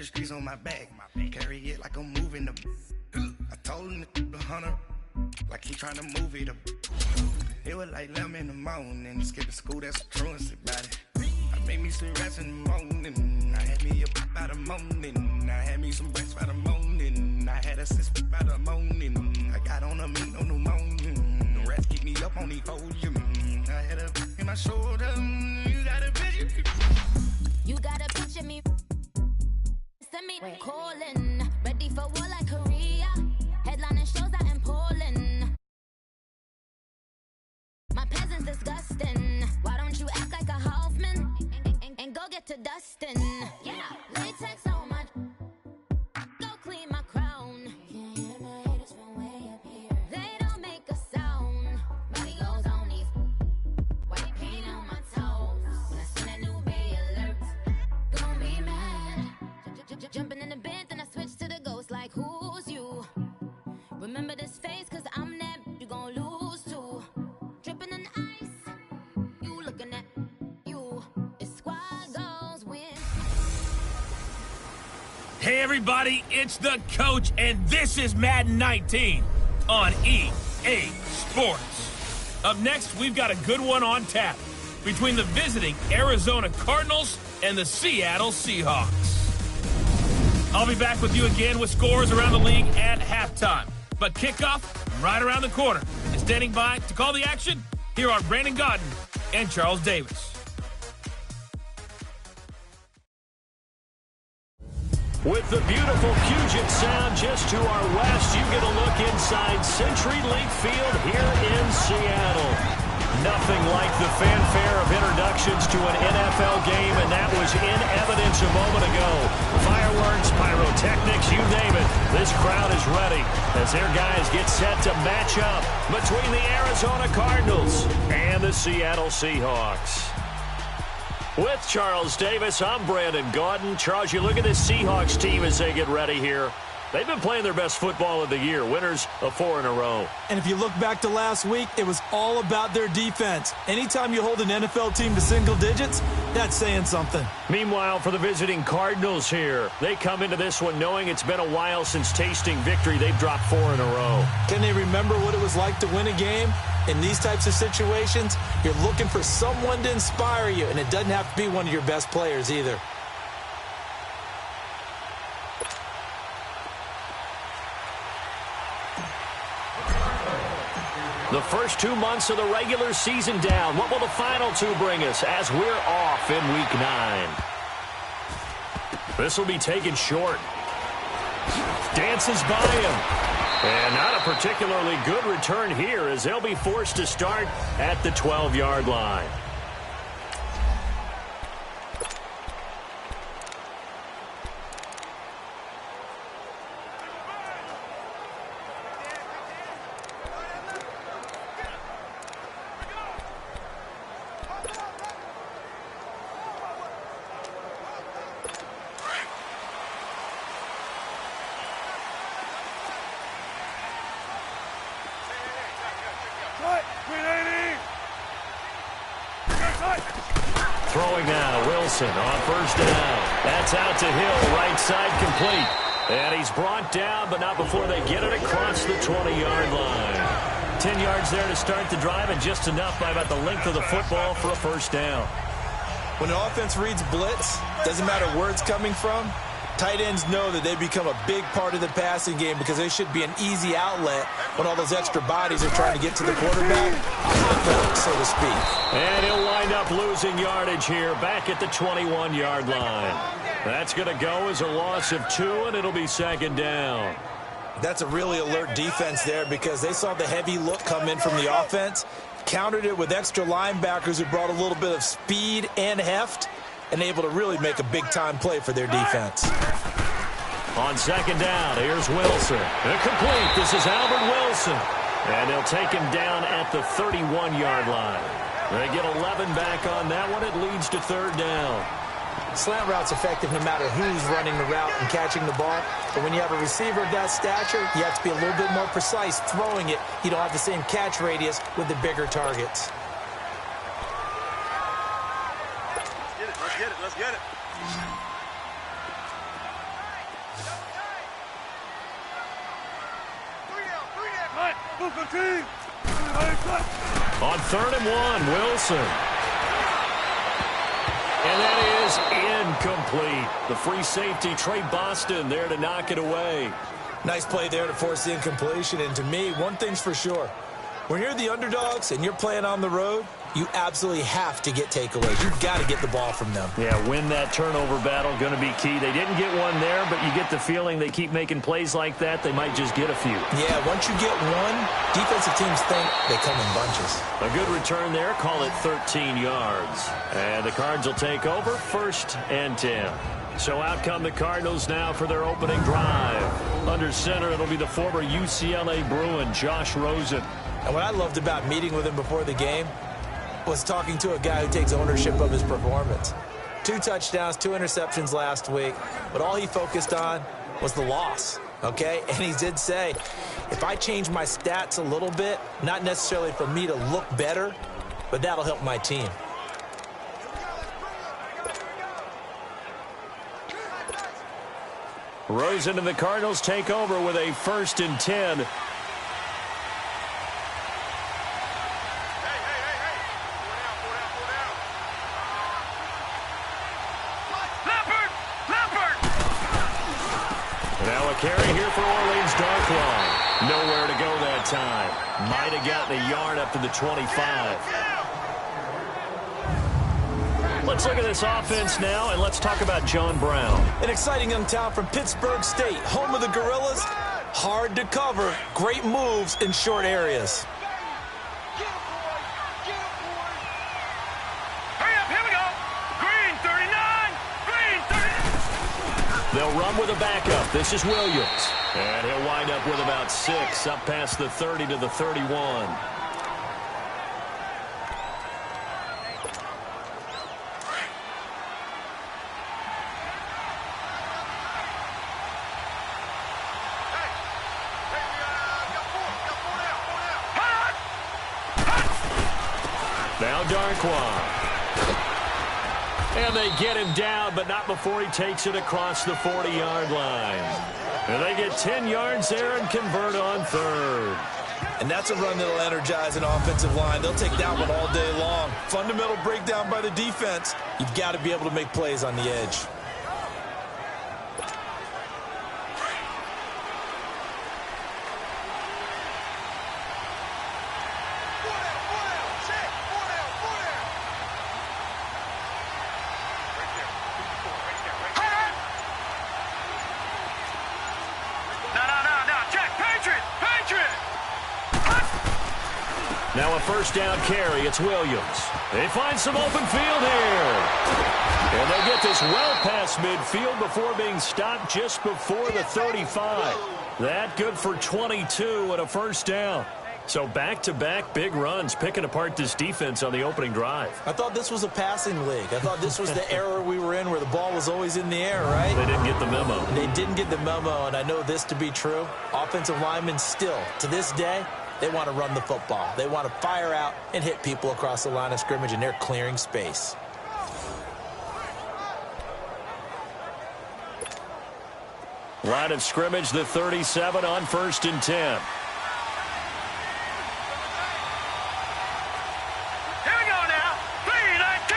the streets on my back. Carry it like I'm moving the. I told him to 100, like he trying to move it up. It was like 11 in the morning, skipping school, that's a truancy about it. I made me some rest in the morning, I had me a pop by the morning. I had me some breakfast by the morning, I had a six by the morning. I got on a meat on the morning, the rest keep me up on the podium. I had a in my shoulder, you got a picture. You got a picture me. Send me calling, ready for war like Korea. Headlining shows out in Poland. My peasants disgusting. Why don't you act like a Hoffman and go get to dustin'? Yeah, latex on my. Go clean my crown. Can't hear my haters from way up here. They don't make a sound. Money goes on these. White paint on my toes. When I send a new bay alert, gon' be mad. Jumping in the bed, then I switch to the ghost like who's you? Remember this face, cause I'm that you gon' lose too. Dripping in ice, you looking at you. It's squad goals win. Hey everybody, it's the coach, and this is Madden 19 on EA Sports. Up next, we've got a good one on tap between the visiting Arizona Cardinals and the Seattle Seahawks. I'll be back with you again with scores around the league at halftime. But kickoff right around the corner. And standing by to call the action, here are Brandon Godden and Charles Davis. With the beautiful Puget Sound just to our west, you get a look inside CenturyLink Field here in Seattle. Nothing like the fanfare of introductions to an NFL game, and that was in evidence a moment ago. Fireworks, pyrotechnics, you name it. This crowd is ready as their guys get set to match up between the Arizona Cardinals and the Seattle Seahawks. With Charles Davis, I'm Brandon Godden. Charles, you look at this Seahawks team as they get ready here. They've been playing their best football of the year, winners of 4 in a row. And if you look back to last week, it was all about their defense. Anytime you hold an NFL team to single digits, that's saying something. Meanwhile, for the visiting Cardinals here, they come into this one knowing it's been a while since tasting victory. They've dropped 4 in a row. Can they remember what it was like to win a game? In these types of situations, you're looking for someone to inspire you, and it doesn't have to be one of your best players either. The first 2 months of the regular season down. What will the final 2 bring us as we're off in Week 9? This will be taken short. Dances by him. And not a particularly good return here as they'll be forced to start at the 12-yard line. Throwing now, Wilson on first down. That's out to Hill, right side complete. And he's brought down, but not before they get it across the 20-yard line. 10 yards there to start the drive, and just enough by about the length of the football for a first down. When an offense reads blitz, doesn't matter where it's coming from, tight ends know that they become a big part of the passing game because they should be an easy outlet when all those extra bodies are trying to get to the quarterback, so to speak. And he'll wind up losing yardage here back at the 21-yard line. That's going to go as a loss of 2, and it'll be second down. That's a really alert defense there because they saw the heavy look come in from the offense, countered it with extra linebackers who brought a little bit of speed and heft, and able to really make a big-time play for their defense. On second down, here's Wilson. Incomplete. This is Albert Wilson. And they'll take him down at the 31-yard line. They get 11 back on that one. It leads to third down. Slant route's effective no matter who's running the route and catching the ball. But when you have a receiver of that stature, you have to be a little bit more precise throwing it. You don't have the same catch radius with the bigger targets. Let's get it. On 3rd and 1, Wilson. And that is incomplete. The free safety, Trey Boston, there to knock it away. Nice play there to force the incompletion. And to me, one thing's for sure. When you're the underdogs and you're playing on the road, you absolutely have to get takeaways. You've got to get the ball from them. Yeah, win that turnover battle, going to be key. They didn't get one there, but you get the feeling they keep making plays like that, they might just get a few. Yeah, once you get one, defensive teams think they come in bunches. A good return there, call it 13 yards. And the Cards will take over, 1st and 10. So out come the Cardinals now for their opening drive. Under center, it'll be the former UCLA Bruin, Josh Rosen. And what I loved about meeting with him before the game was talking to a guy who takes ownership of his performance. 2 touchdowns, 2 interceptions last week, but all he focused on was the loss, okay? And he did say, if I change my stats a little bit, not necessarily for me to look better, but that'll help my team. Rosen and the Cardinals take over with a 1st and 10. Carry here for Orleans, Darkwan. Nowhere to go that time. Might have gotten a yard up to the 25. Let's look at this offense now, and let's talk about John Brown. An exciting young talent from Pittsburgh State, home of the Gorillas. Hard to cover. Great moves in short areas. They'll run with a backup. This is Williams. And he'll wind up with about 6, up past the 30 to the 31. Now Darkwan. And they get him down, but not before he takes it across the 40-yard line. And they get 10 yards there and convert on 3rd. And that's a run that'll energize an offensive line. They'll take that one all day long. Fundamental breakdown by the defense. You've got to be able to make plays on the edge. Now a 1st down carry. It's Williams. They find some open field here. And they get this well past midfield before being stopped just before the 35. That good for 22 and a 1st down. So back-to-back big runs, picking apart this defense on the opening drive. I thought this was a passing league. I thought this was the era we were in where the ball was always in the air, right? They didn't get the memo. They didn't get the memo, and I know this to be true. Offensive linemen still, to this day, they want to run the football. They want to fire out and hit people across the line of scrimmage, and they're clearing space. Line of scrimmage, the 37 on 1st and 10. Here we go now. 3-19.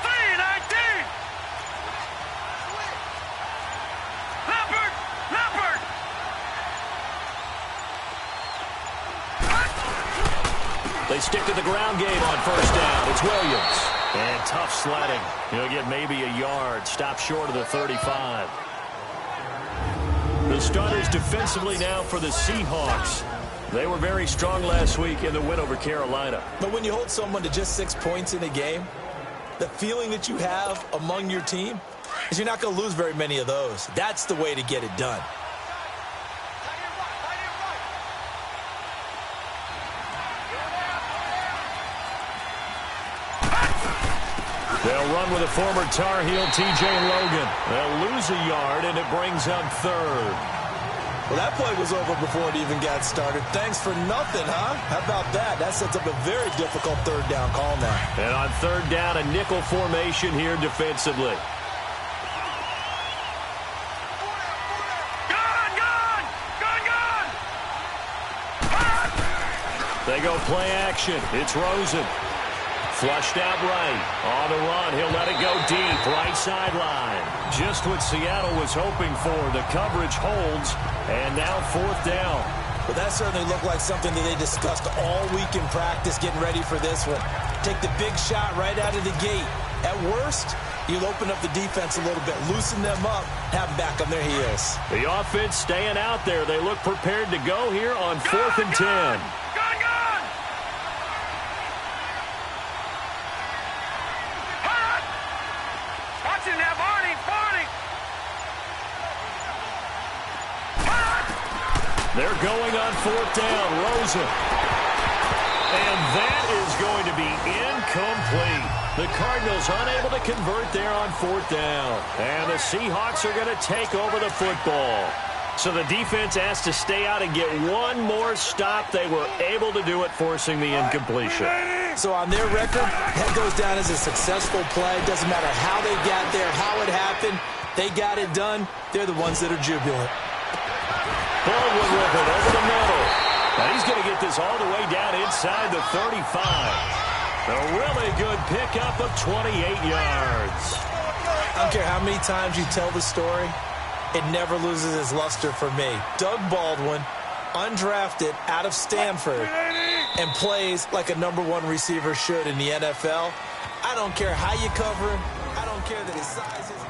3-19. Leopard. Leopard. They stick to the ground game on 1st down. It's Williams. And tough sledding. He'll get maybe a yard. Stop short of the 35. The starters defensively now for the Seahawks. They were very strong last week in the win over Carolina. But when you hold someone to just 6 points in a game, the feeling that you have among your team is you're not going to lose very many of those. That's the way to get it done. They'll run with a former Tar Heel, T.J. Logan. They'll lose a yard, and it brings up 3rd. Well, that play was over before it even got started. Thanks for nothing, huh? How about that? That sets up a very difficult 3rd down call now. And on 3rd down, a nickel formation here defensively. Gun! Gun! Gun! Gun! They go play action. It's Rosen. Flushed out right. On the run. He'll let it go deep. Right sideline. Just what Seattle was hoping for. The coverage holds. And now 4th down. Well, that certainly looked like something that they discussed all week in practice getting ready for this one. Take the big shot right out of the gate. At worst, you'll open up the defense a little bit, loosen them up, have them back on their heels. The offense staying out there. They look prepared to go here on 4th and 10. They're going on 4th down. Rosen. And that is going to be incomplete. The Cardinals unable to convert there on 4th down. And the Seahawks are going to take over the football. So the defense has to stay out and get one more stop. They were able to do it, forcing the incompletion. So on their record, that goes down as a successful play. Doesn't matter how they got there, how it happened. They got it done. They're the ones that are jubilant. Baldwin with it over the middle. And he's going to get this all the way down inside the 35. A really good pickup of 28 yards. I don't care how many times you tell the story, it never loses its luster for me. Doug Baldwin, undrafted out of Stanford, and plays like a #1 receiver should in the NFL. I don't care how you cover him. I don't care that his size is...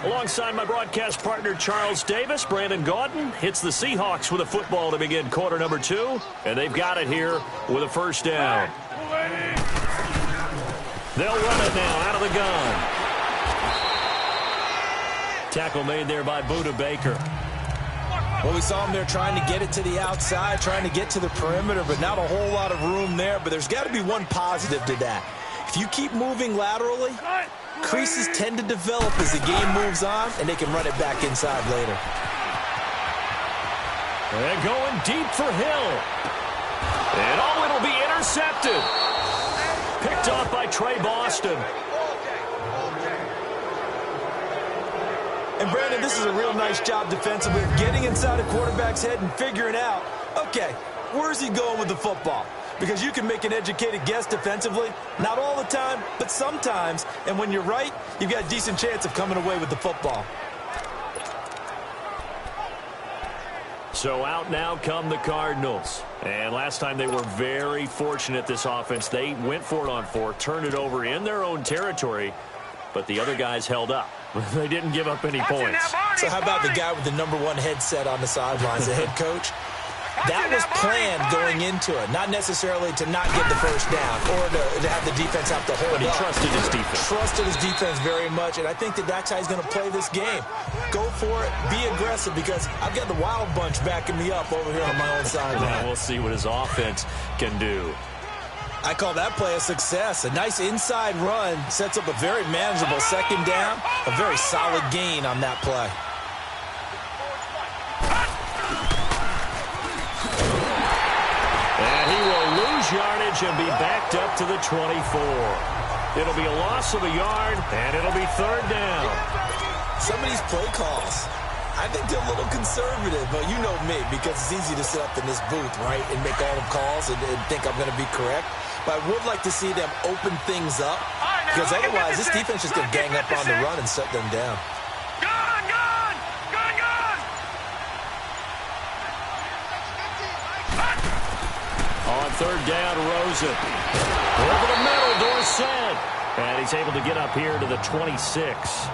Alongside my broadcast partner, Charles Davis, Brandon Gaudin hits the Seahawks with a football to begin quarter number 2, and they've got it here with a 1st down. They'll run it now out of the gun. Tackle made there by Buda Baker. Well, we saw him there trying to get it to the outside, trying to get to the perimeter, but not a whole lot of room there. But there's got to be one positive to that. If you keep moving laterally, creases tend to develop as the game moves on, and they can run it back inside later. And going deep for Hill. And it'll be intercepted. Picked off by Trey Boston. And Brandon, this is a real nice job defensively of getting inside a quarterback's head and figuring out, okay, where's he going with the football? Because you can make an educated guess defensively, not all the time, but sometimes. And when you're right, you've got a decent chance of coming away with the football. So out now come the Cardinals. And last time they were very fortunate, this offense. They went for it on 4, turned it over in their own territory, but the other guys held up. They didn't give up any points. So how about the guy with the #1 headset on the sidelines, the head coach? That was planned going into it, not necessarily to not get the 1st down or to have the defense have to hold up. But he trusted his defense. Trusted his defense very much, and I think that that's how he's going to play this game. Go for it, be aggressive, because I've got the wild bunch backing me up over here on my own sideline. Now we'll see what his offense can do. I call that play a success. A nice inside run sets up a very manageable 2nd down, a very solid gain on that play. Yardage and be backed up to the 24. It'll be a loss of a yard, and it'll be 3rd down. Some of these play calls, I think they're a little conservative, but you know me, because it's easy to sit up in this booth, right, and make all the calls and think I'm going to be correct. But I would like to see them open things up, because otherwise this defense is going to gang up on the run and shut them down. On 3rd down, Rosen. Over the middle, Dorsett. And he's able to get up here to the 26.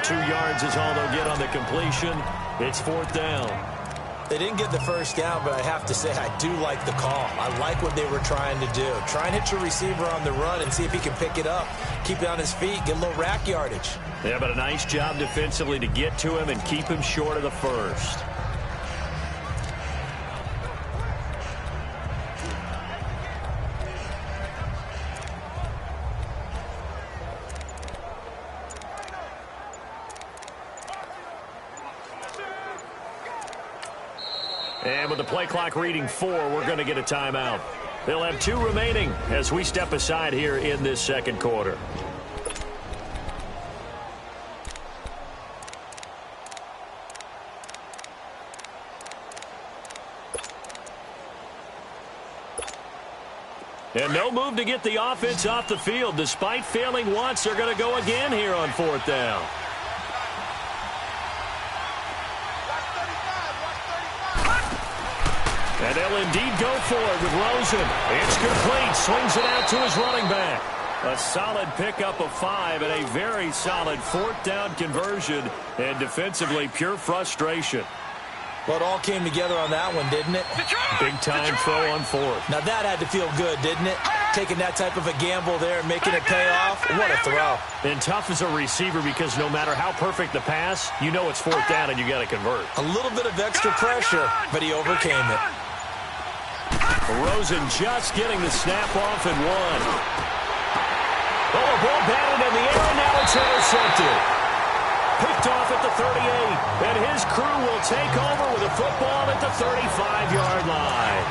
2 yards is all they'll get on the completion. It's 4th down. They didn't get the 1st down, but I have to say I do like the call. I like what they were trying to do. Try and hit your receiver on the run and see if he can pick it up. Keep it on his feet, get a little rack yardage. Yeah, but a nice job defensively to get to him and keep him short of the 1st. And with the play clock reading 4, we're going to get a timeout. They'll have 2 remaining as we step aside here in this 2nd quarter. And no move to get the offense off the field. Despite failing once, they're going to go again here on 4th down. And they'll indeed go for it with Rosen. It's complete. Swings it out to his running back. A solid pickup of 5 and a very solid 4th down conversion. And defensively, pure frustration. Well, it all came together on that one, didn't it? Big time throw on 4th. Now that had to feel good, didn't it? Taking that type of a gamble there and making it pay off. What a throw. And tough as a receiver because no matter how perfect the pass, you know it's 4th down and you got to convert. A little bit of extra pressure, but he overcame it. Rosen just getting the snap off and 1. Oh, a ball batted in the air, and now it's intercepted. Picked off at the 38, and his crew will take over with a football at the 35-yard line.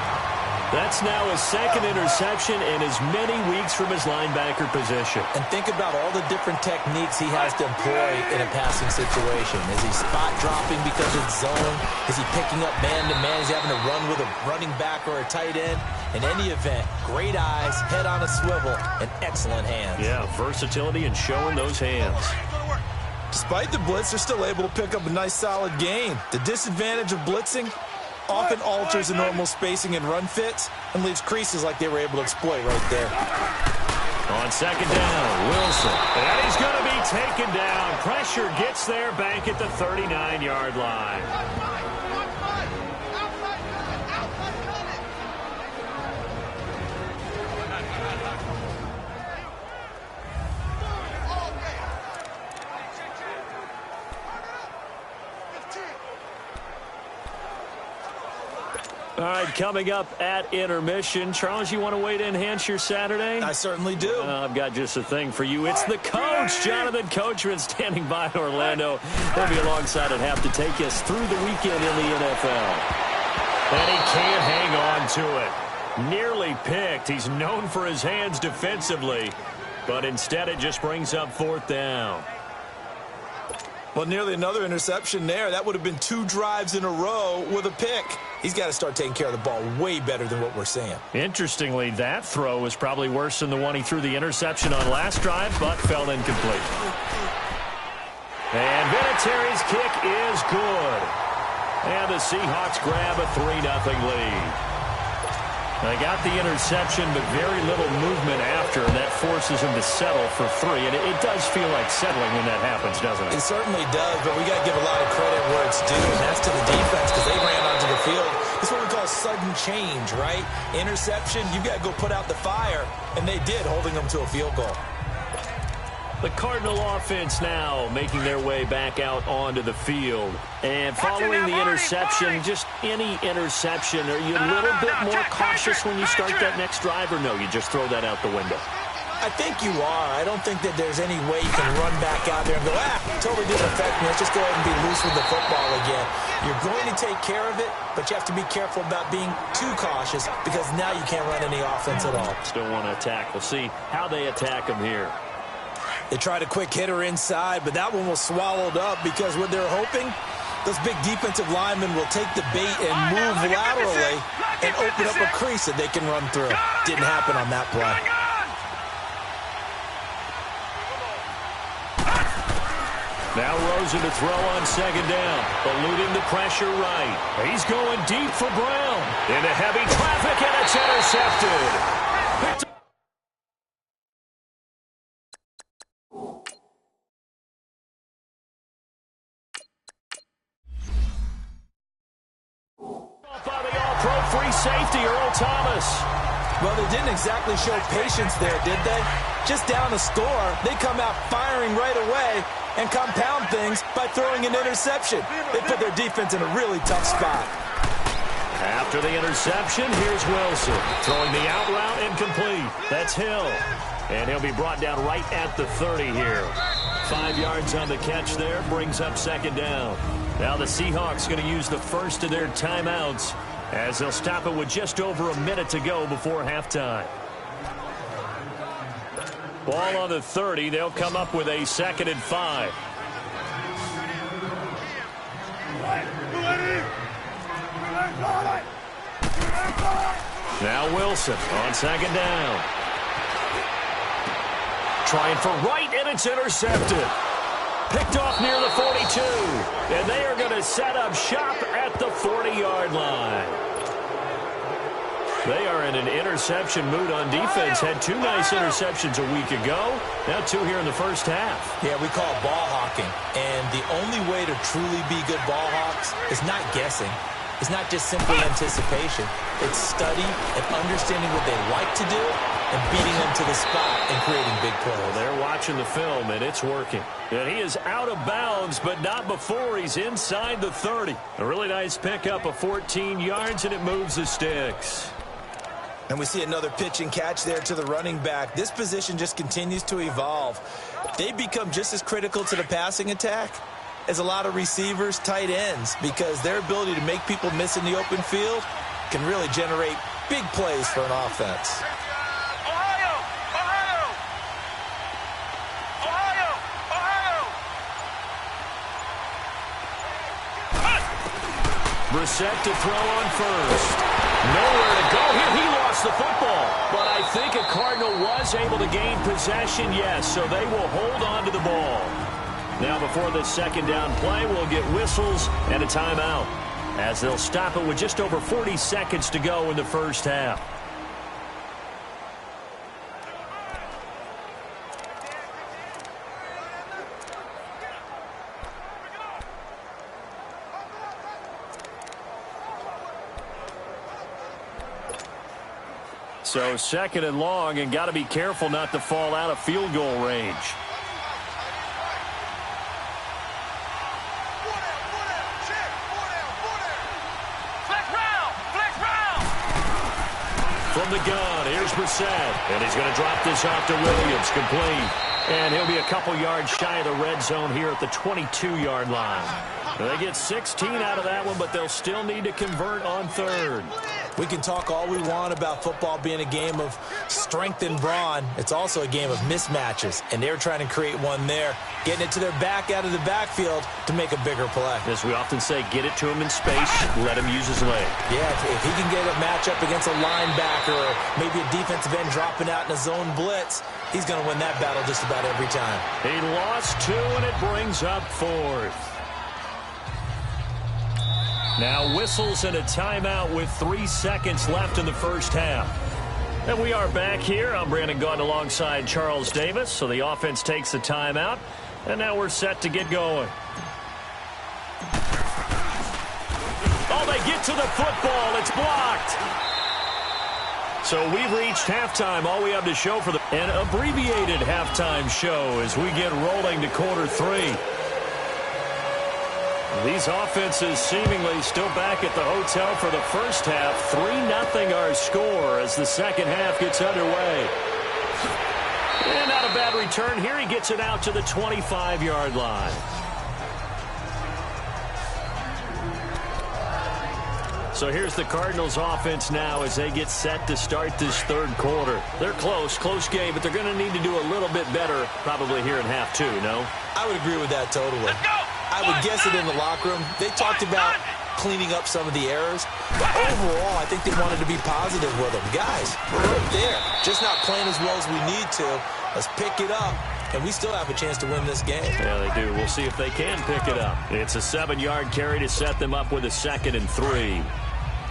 That's now his 2nd interception in as many weeks from his linebacker position. And think about all the different techniques he has to employ in a passing situation. Is he spot dropping because it's zone? Is he picking up man-to-man? Is he having to run with a running back or a tight end? In any event, great eyes, head on a swivel, and excellent hands. Yeah, versatility and showing those hands. Despite the blitz, they're still able to pick up a nice, solid gain. The disadvantage of blitzing often alters the normal spacing and run fits and leaves creases like they were able to exploit right there. On 2nd down, Wilson. And he's going to be taken down. Pressure gets there back at the 39-yard line. All right, coming up at intermission. Charles, you want to wait to enhance your Saturday? I certainly do. I've got just a thing for you. It's the coach, Jonathan Coachman, standing by in Orlando. He'll be alongside at half to take us through the weekend in the NFL. And he can't hang on to it. Nearly picked. He's known for his hands defensively, but instead it just brings up 4th down. Well, nearly another interception there. That would have been 2 drives in a row with a pick. He's got to start taking care of the ball way better than what we're seeing. Interestingly, that throw was probably worse than the one he threw the interception on last drive, but fell incomplete. And Vinatieri's kick is good. And the Seahawks grab a 3-0 lead. They got the interception, but very little movement after, and that forces him to settle for 3. And it does feel like settling when that happens, doesn't it? It certainly does, but we got to give a lot of credit where it's due, and that's to the defense because they ran onto the field. This is what we call sudden change, right? Interception, you got to go put out the fire, and they did, holding them to a field goal. The Cardinal offense now making their way back out onto the field. And following the interception, just any interception, are you a little bit more cautious when you start that next drive, or no, you just throw that out the window? I think you are. I don't think that there's any way you can run back out there and go, totally didn't affect me. Let's just go ahead and be loose with the football again. You're going to take care of it, but you have to be careful about being too cautious because now you can't run any offense at all. Still want to attack. We'll see how they attack him here. They tried a quick hitter inside, but that one was swallowed up because what they're hoping, those big defensive linemen will take the bait and move laterally and open up a crease that they can run through. Didn't happen on that play. Now Rosen to throw on 2nd down. Eluding the pressure right. He's going deep for Brown. Into heavy traffic, and it's intercepted. Picked by the all-pro free safety, Earl Thomas. Well, they didn't exactly show patience there, did they? Just down a score, they come out firing right away and compound things by throwing an interception. They put their defense in a really tough spot. After the interception, here's Wilson. Throwing the out route incomplete. That's Hill. And he'll be brought down right at the 30 here. 5 yards on the catch there, brings up 2nd down. Now the Seahawks going to use the first of their timeouts as they'll stop it with just over a minute to go before halftime. Ball on the 30. They'll come up with a 2nd and 5. Now Wilson on second down. Trying for right, and it's intercepted. Picked off near the 42. And they are going to set up shop at the 40-yard line. They are in an interception mood on defense. Had 2 nice interceptions a week ago. Now 2 here in the first half. Yeah, we call it ball hawking. And the only way to truly be good ball hawks is not guessing. It's not just simple anticipation. It's study and understanding what they like to do and beating them to the spot and creating big plays. Well, they're watching the film, and it's working. And he is out of bounds, but not before he's inside the 30. A really nice pickup of 14 yards, and it moves the sticks. And we see another pitch and catch there to the running back. This position just continues to evolve. They become just as critical to the passing attack as a lot of receivers, tight ends, because their ability to make people miss in the open field can really generate big plays for an offense. Ohio! Ohio! Ohio! Ohio! Brissett to throw on first. Nowhere to go here. He lost the football. But I think a Cardinal was able to gain possession, yes, so they will hold on to the ball. Now before this second down play, we'll get whistles and a timeout, as they'll stop it with just over 40 seconds to go in the first half. So second and long, and got to be careful not to fall out of field goal range. From the gun, here's Brissett. And he's going to drop this off to Williams, complete. And he'll be a couple yards shy of the red zone here at the 22-yard line. They get 16 out of that one, but they'll still need to convert on third. We can talk all we want about football being a game of strength and brawn. It's also a game of mismatches, and they're trying to create one there, getting it to their back out of the backfield to make a bigger play. As we often say, get it to him in space, let him use his leg. Yeah, if he can get a matchup against a linebacker or maybe a defensive end dropping out in a zone blitz, he's going to win that battle just about every time. He lost 2, and it brings up 4th. Now whistles and a timeout with 3 seconds left in the first half. And we are back here. I'm Brandon Gaudin alongside Charles Davis. So the offense takes the timeout. And now we're set to get going. Oh, they get to the football. It's blocked. So we've reached halftime. All we have to show for an abbreviated halftime show as we get rolling to quarter 3. These offenses seemingly still back at the hotel for the first half. 3-0 our score as the second half gets underway. And not a bad return here. He gets it out to the 25-yard line. So here's the Cardinals offense now as they get set to start this third quarter. They're close game, but they're going to need to do a little bit better probably here in half 2, no? I would agree with that totally. Let's go! I would guess it in the locker room. They talked about cleaning up some of the errors. But overall, I think they wanted to be positive with them. Guys, we're right there. Just not playing as well as we need to. Let's pick it up. And we still have a chance to win this game. Yeah, they do. We'll see if they can pick it up. It's a 7-yard carry to set them up with a 2nd and 3.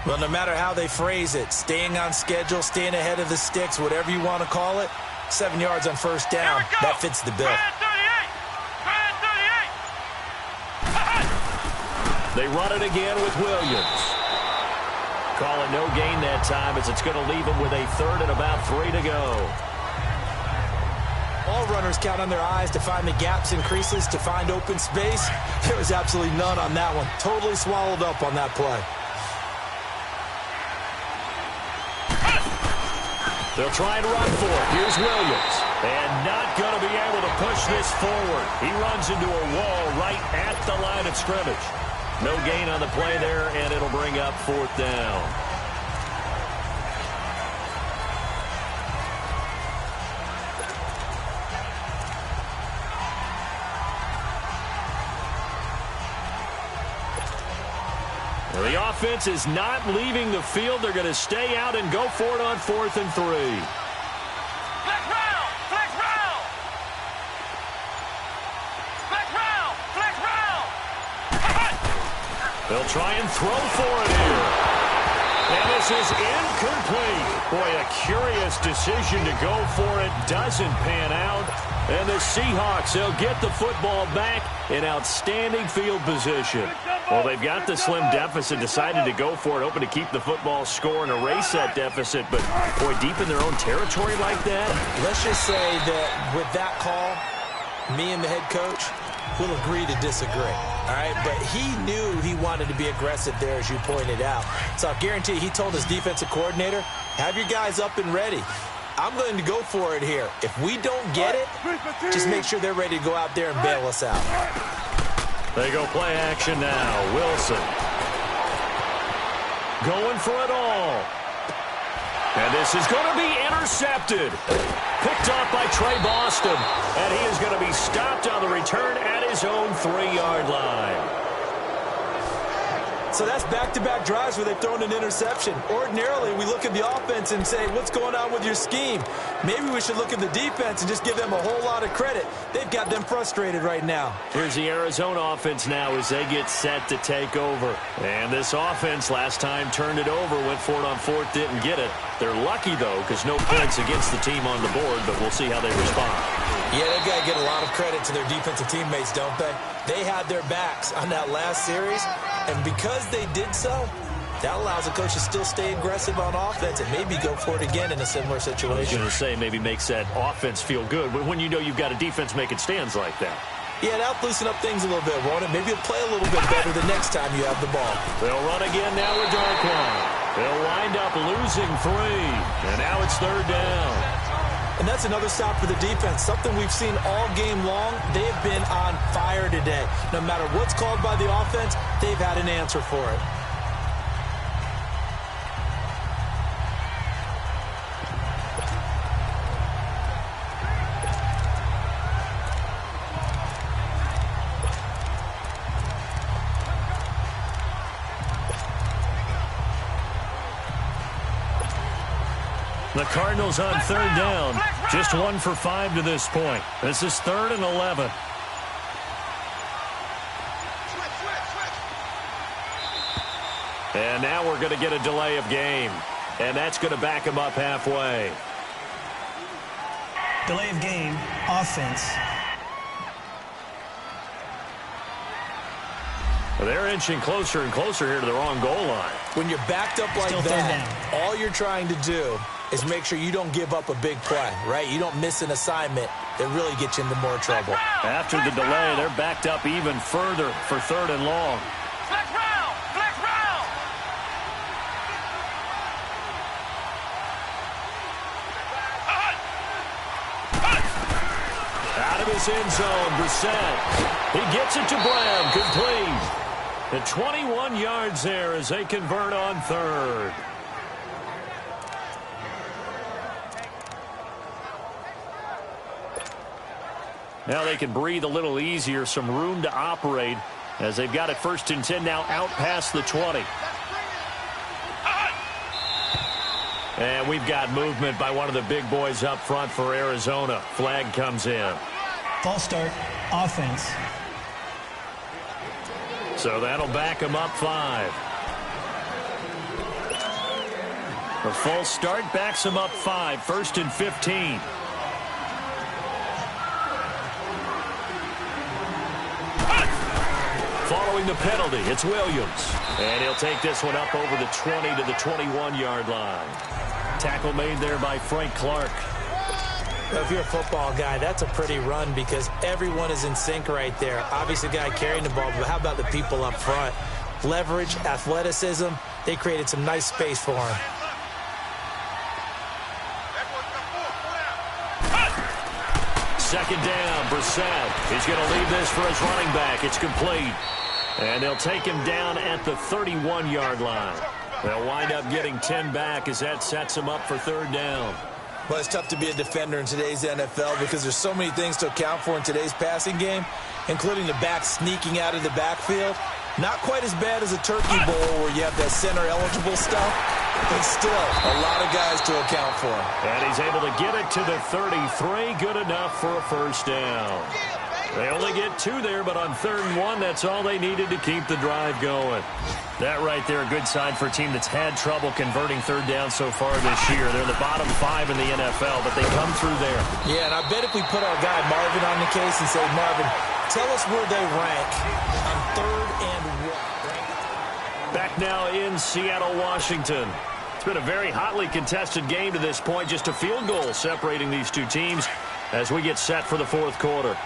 Well, no matter how they phrase it, staying on schedule, staying ahead of the sticks, whatever you want to call it, 7 yards on first down, that fits the bill. They run it again with Williams. Call it no gain that time as it's going to leave them with a 3rd and about 3 to go. All runners count on their eyes to find the gaps and creases, to find open space. There was absolutely none on that one. Totally swallowed up on that play. They'll try and run for it. Here's Williams. And not going to be able to push this forward. He runs into a wall right at the line of scrimmage. No gain on the play there, and it'll bring up 4th down. Well, the offense is not leaving the field. They're going to stay out and go for it on 4th and 3. Flex round! Flex round! Flex round! Flex round! They'll try and throw for it here. And this is incomplete. Boy, a curious decision to go for it. Doesn't pan out. And the Seahawks, they'll get the football back in outstanding field position. Well, they've got the slim deficit, decided to go for it, hoping to keep the football score and erase that deficit. But, boy, deep in their own territory like that. Let's just say that with that call, me and the head coach will agree to disagree. All right, but he knew he wanted to be aggressive there, as you pointed out. So I guarantee you, he told his defensive coordinator, have your guys up and ready. I'm going to go for it here. If we don't get it, just make sure they're ready to go out there and bail us out. They go play action now. Wilson going for it all. And this is going to be intercepted. Picked off by Trey Boston. And he is going to be stopped on the return at his own 3-yard line. So that's back-to-back drives where they've thrown an interception. Ordinarily, we look at the offense and say, what's going on with your scheme? Maybe we should look at the defense and just give them a whole lot of credit. They've got them frustrated right now. Here's the Arizona offense now as they get set to take over. And this offense last time turned it over, went for it on 4th, didn't get it. They're lucky, though, because no points against the team on the board, but we'll see how they respond. Yeah, they've got to get a lot of credit to their defensive teammates, don't they? They had their backs on that last series, and because they did so, that allows the coach to still stay aggressive on offense and maybe go for it again in a similar situation. I was going to say maybe makes that offense feel good, but when you know you've got a defense making stands like that. Yeah, that'll loosen up things a little bit, won't it? Maybe you'll play a little bit better the next time you have the ball. They'll run again now with Darkwan. They'll wind up losing 3, and now it's 3rd down. And that's another stop for the defense, something we've seen all game long. They have been on fire today. No matter what's called by the offense, they've had an answer for it. The Cardinals on 3rd down. Just 1 for 5 to this point. This is 3rd and 11. And now we're going to get a delay of game. And that's going to back them up halfway. Delay of game, offense. Well, they're inching closer and closer here to their own goal line. When you're backed up like Still that, all you're trying to do is make sure you don't give up a big play, right? You don't miss an assignment that really gets you into more trouble. After the delay, they're backed up even further for 3rd and long. Flex round! Flex round! Out of his end zone, Brissett. He gets it to Brown, complete. The 21 yards there as they convert on 3rd. Now they can breathe a little easier, some room to operate as they've got it 1st and 10 now out past the 20. And we've got movement by one of the big boys up front for Arizona. Flag comes in. False start, offense. So that'll back them up 5. The false start backs them up 5, 1st and 15. Following the penalty, it's Williams. And he'll take this one up over the 20 to the 21-yard line. Tackle made there by Frank Clark. Well, if you're a football guy, that's a pretty run because everyone is in sync right there. Obviously, the guy carrying the ball, but how about the people up front? Leverage, athleticism, they created some nice space for him. Second down, Brissett. He's going to leave this for his running back. It's complete. And they'll take him down at the 31-yard line. They'll wind up getting 10 back as that sets him up for 3rd down. Well, it's tough to be a defender in today's NFL because there's so many things to account for in today's passing game, including the back sneaking out of the backfield. Not quite as bad as a turkey bowl where you have that center-eligible stuff, but still a lot of guys to account for. And he's able to get it to the 33. Good enough for a first down. They only get 2 there, but on 3rd and 1, that's all they needed to keep the drive going. That right there, a good sign for a team that's had trouble converting 3rd down so far this year. They're in the bottom 5 in the NFL, but they come through there. Yeah, and I bet if we put our guy Marvin on the case and say, Marvin, tell us where they rank on 3rd and 1. Back now in Seattle, Washington. It's been a very hotly contested game to this point. Just a field goal separating these two teams as we get set for the 4th quarter.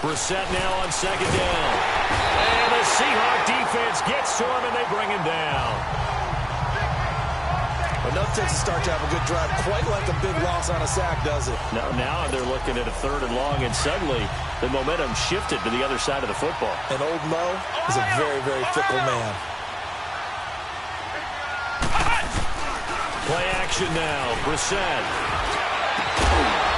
Brissett now on 2nd down. And the Seahawk defense gets to him, and they bring him down. Enough takes to start to have a good drive. Quite like a big loss on a sack, does it? Now they're looking at a 3rd and long, and suddenly the momentum shifted to the other side of the football. And Old Mo is a very, very fickle man. Play action now. Brissett.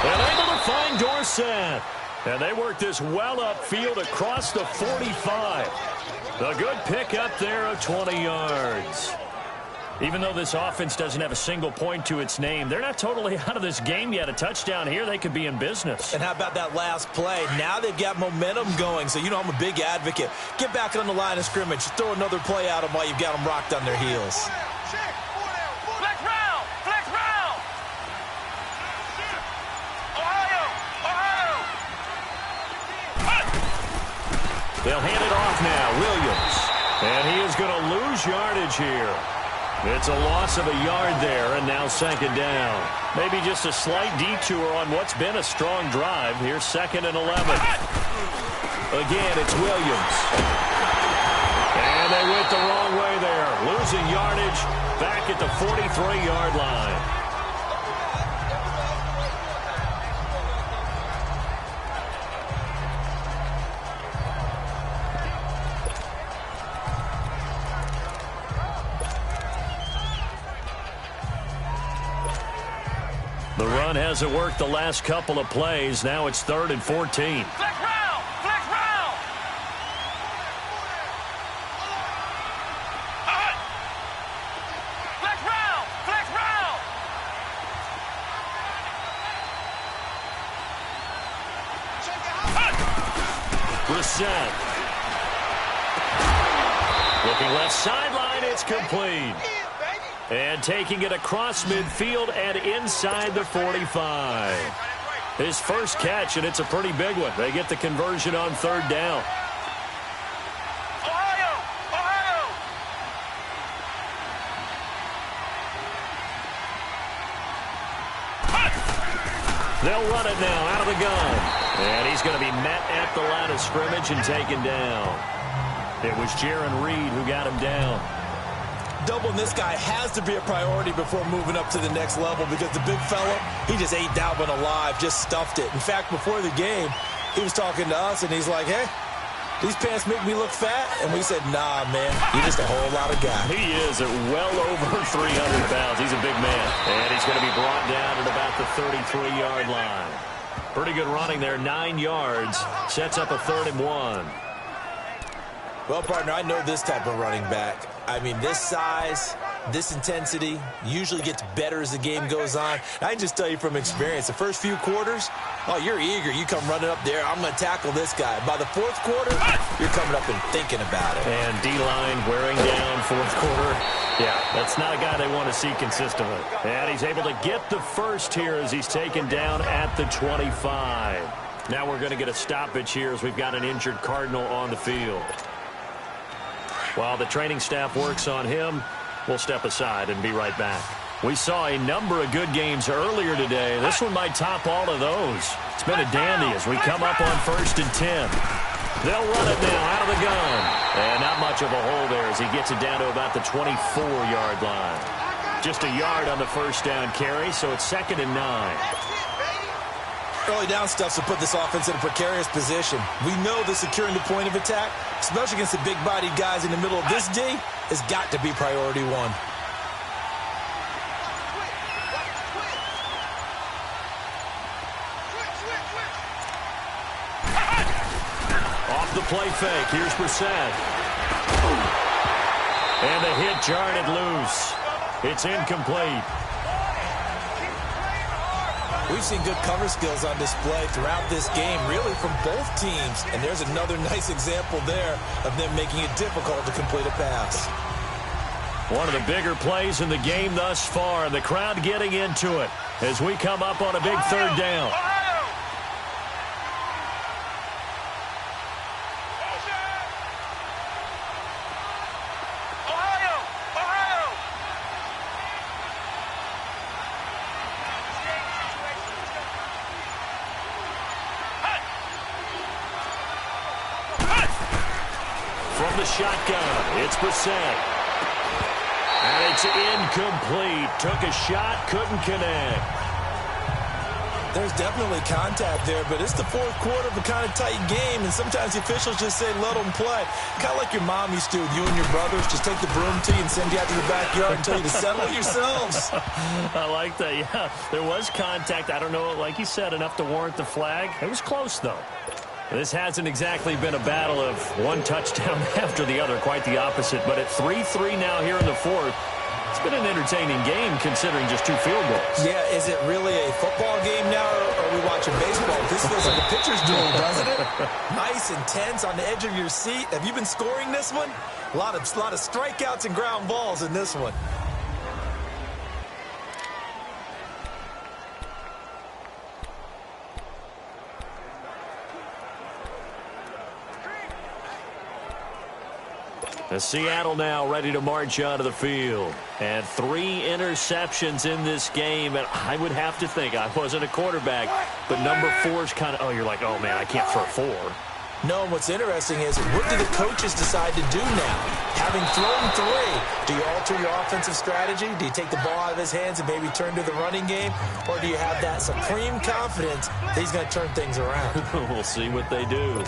And able to find Dorsett. And they work this well upfield across the 45. A good pickup there of 20 yards. Even though this offense doesn't have a single point to its name, they're not totally out of this game yet. A touchdown here, they could be in business. And how about that last play? Now they've got momentum going. So, you know, I'm a big advocate. Get back on the line of scrimmage. Throw another play at them while you've got them rocked on their heels. Flex round! Flex round! Ohio! Ohio! They'll hand it off now. Williams. And he is going to lose yardage here. It's a loss of a yard there, and now 2nd down. Maybe just a slight detour on what's been a strong drive. Here's 2nd and 11. Again, it's Williams. And they went the wrong way there. Losing yardage back at the 43-yard line. The run hasn't worked the last couple of plays. Now it's 3rd and 14. Flex round! Flex round! Flex round! Flex round! Brissett. Looking left sideline, it's complete. And taking it across midfield and inside the 45. His first catch, and it's a pretty big one. They get the conversion on 3rd down. Ohio! Ohio! They'll run it now out of the gun. And he's going to be met at the line of scrimmage and taken down. It was Jaron Reed who got him down. Doubling this guy has to be a priority before moving up to the next level because the big fella, he just ate that one alive, just stuffed it. In fact, before the game, he was talking to us, and he's like, hey, these pants make me look fat? And we said, nah, man, you're just a whole lot of guy. He is at well over 300 pounds. He's a big man. And he's going to be brought down at about the 33-yard line. Pretty good running there, 9 yards. Sets up a 3rd and 1. Well, partner, I know this type of running back. I mean, this size, this intensity usually gets better as the game goes on. I can just tell you from experience, the first few quarters, oh, you're eager. You come running up there, I'm going to tackle this guy. By the 4th quarter, you're coming up and thinking about it. And D-line wearing down 4th quarter. Yeah, that's not a guy they want to see consistently. And he's able to get the first here as he's taken down at the 25. Now we're going to get a stoppage here as we've got an injured Cardinal on the field. While the training staff works on him, we'll step aside and be right back. We saw a number of good games earlier today. This one might top all of those. It's been a dandy as we come up on 1st and 10. They'll run it now out of the gun. And not much of a hole there as he gets it down to about the 24-yard line. Just a yard on the first down carry, so it's 2nd and 9. Early down stuffs will put this offense in a precarious position. We know that securing the point of attack, especially against the big-bodied guys in the middle of this D, has got to be priority 1. play fake. Here's Brissett. And the hit jarred it loose. It's incomplete. We've seen good cover skills on display throughout this game, really from both teams. And there's another nice example there of them making it difficult to complete a pass. One of the bigger plays in the game thus far, and the crowd getting into it as we come up on a big third down. From the shotgun, it's Brissett. And it's incomplete. Took a shot, couldn't connect. There's definitely contact there, but it's the fourth quarter of a kind of tight game, and sometimes the officials just say, let them play. Kind of like your mom used to with you and your brothers. Just take the broom to you and send you out to the backyard and tell you to settle yourselves. I like that, yeah. There was contact. I don't know, like you said, enough to warrant the flag. It was close, though. This hasn't exactly been a battle of one touchdown after the other, quite the opposite. But at 3-3 now here in the fourth, it's been an entertaining game considering just 2 field goals. Yeah, is it really a football game now, or are we watching baseball? This feels like a pitcher's duel, doesn't it? Nice, intense, on the edge of your seat. Have you been scoring this one? A lot of strikeouts and ground balls in this one. The Seattle now ready to march onto the field. And 3 interceptions in this game. And I would have to think, I wasn't a quarterback, but number 4's kind of, you're like, oh, man, I can't throw 4. No, and what's interesting is, what do the coaches decide to do now? Having thrown 3, do you alter your offensive strategy? Do you take the ball out of his hands and maybe turn to the running game? Or do you have that supreme confidence that he's going to turn things around? We'll see what they do.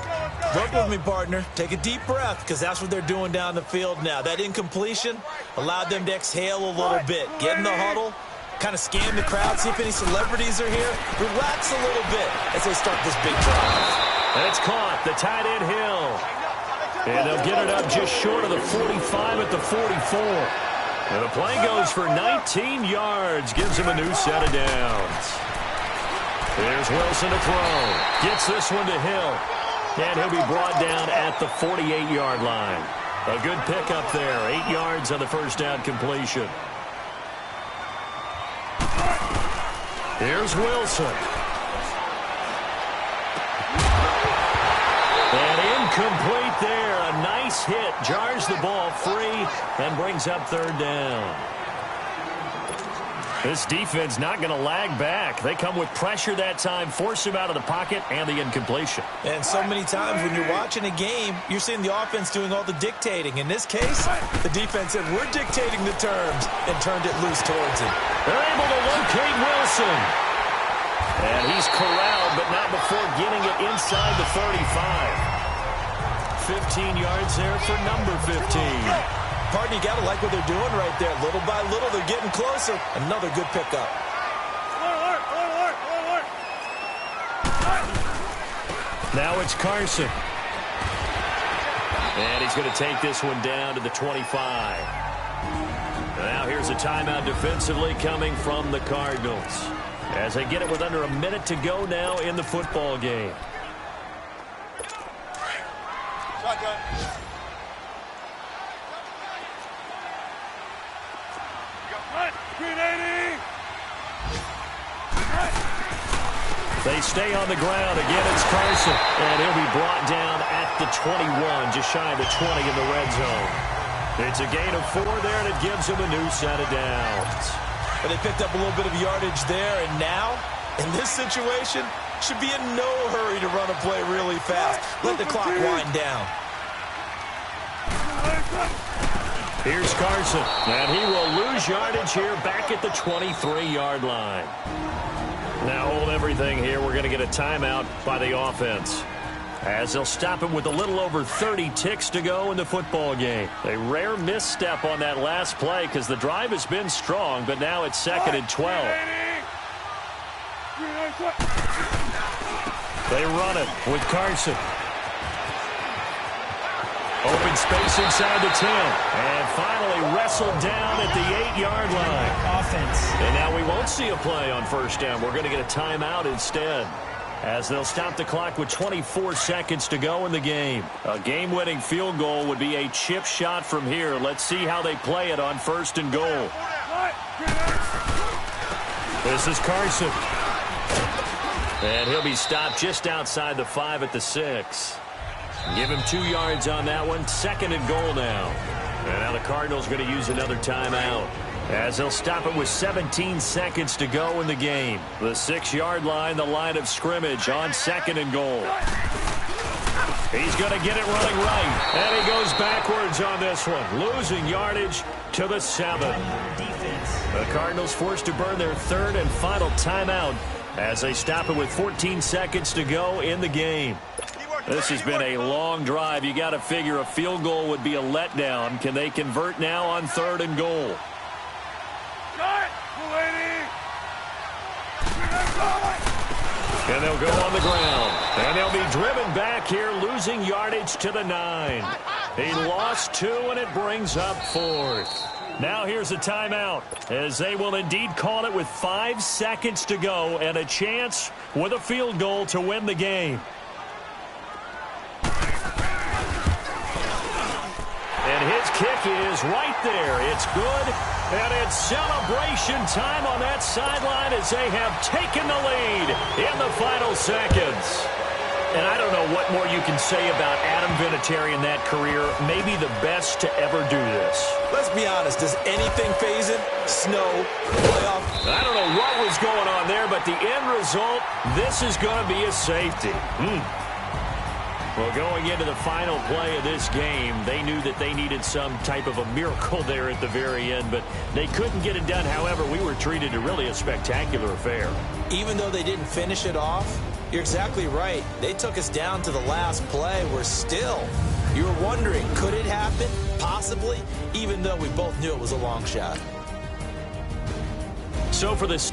Work with me, partner. Take a deep breath, because that's what they're doing down the field now. That incompletion allowed them to exhale a little bit. Get in the huddle, kind of scan the crowd, see if any celebrities are here. Relax a little bit as they start this big drive. And it's caught, the tight end Hill. And they'll get it up just short of the 45 at the 44. And the play goes for 19 yards, gives him a new set of downs. Here's Wilson to throw. Gets this one to Hill. And he'll be brought down at the 48-yard line. A good pickup there, 8 yards on the first down completion. Here's Wilson. And incomplete there. A nice hit. Jars the ball free and brings up third down. This defense not going to lag back. They come with pressure that time, force him out of the pocket, and the incompletion. And so many times when you're watching a game, you're seeing the offense doing all the dictating. In this case, the defense said, we're dictating the terms, and turned it loose towards him. They're able to locate Wilson. And he's corralled, but not before getting it inside the 35. 15 yards there for number 15. Partner, you got to like what they're doing right there. Little by little, they're getting closer. Another good pickup. Now it's Carson. And he's going to take this one down to the 25. Now here's a timeout defensively coming from the Cardinals, as they get it with under a minute to go now in the football game. They stay on the ground. Again, it's Carson. And he'll be brought down at the 21, just shy of the 20 in the red zone. It's a gain of 4 there, and it gives him a new set of downs. But they picked up a little bit of yardage there, and now, in this situation, should be in no hurry to run a play really fast. Let the clock wind down. Here's Carson, and he will lose yardage here back at the 23-yard line. Now hold everything here. We're going to get a timeout by the offense, as they'll stop him with a little over 30 ticks to go in the football game. A rare misstep on that last play because the drive has been strong, but now it's 2nd and 12. They run it with Carson. space inside the 10. And finally wrestled down at the 8-yard line. Offense. And now we won't see a play on first down. We're going to get a timeout instead, as they'll stop the clock with 24 seconds to go in the game. A game-winning field goal would be a chip shot from here. Let's see how they play it on first and goal. This is Carson. And he'll be stopped just outside the 5 at the 6. Give him 2 yards on that one. Second and goal now. And now the Cardinals going to use another timeout, as they'll stop it with 17 seconds to go in the game. The 6-yard line, the line of scrimmage on second and goal. He's going to get it running right. And he goes backwards on this one, losing yardage to the 7. The Cardinals forced to burn their third and final timeout, as they stop it with 14 seconds to go in the game. This has been a long drive. You got to figure a field goal would be a letdown. Can they convert now on third and goal? And they'll go on the ground. And they'll be driven back here, losing yardage to the 9. He lost 2, and it brings up 4th. Now here's a timeout, as they will indeed call it with 5 seconds to go and a chance with a field goal to win the game. And his kick is right there. It's good, and it's celebration time on that sideline as they have taken the lead in the final seconds. And I don't know what more you can say about Adam Vinatieri in that career. Maybe the best to ever do this. Let's be honest. Does anything phase him? Snow, playoff? I don't know what was going on there, but the end result, this is going to be a safety. Well, going into the final play of this game, they knew that they needed some type of a miracle there at the very end, but they couldn't get it done. However, we were treated to really a spectacular affair. Even though they didn't finish it off, you're exactly right. They took us down to the last play. We're still. You were wondering, could it happen? Possibly, even though we both knew it was a long shot. So for this...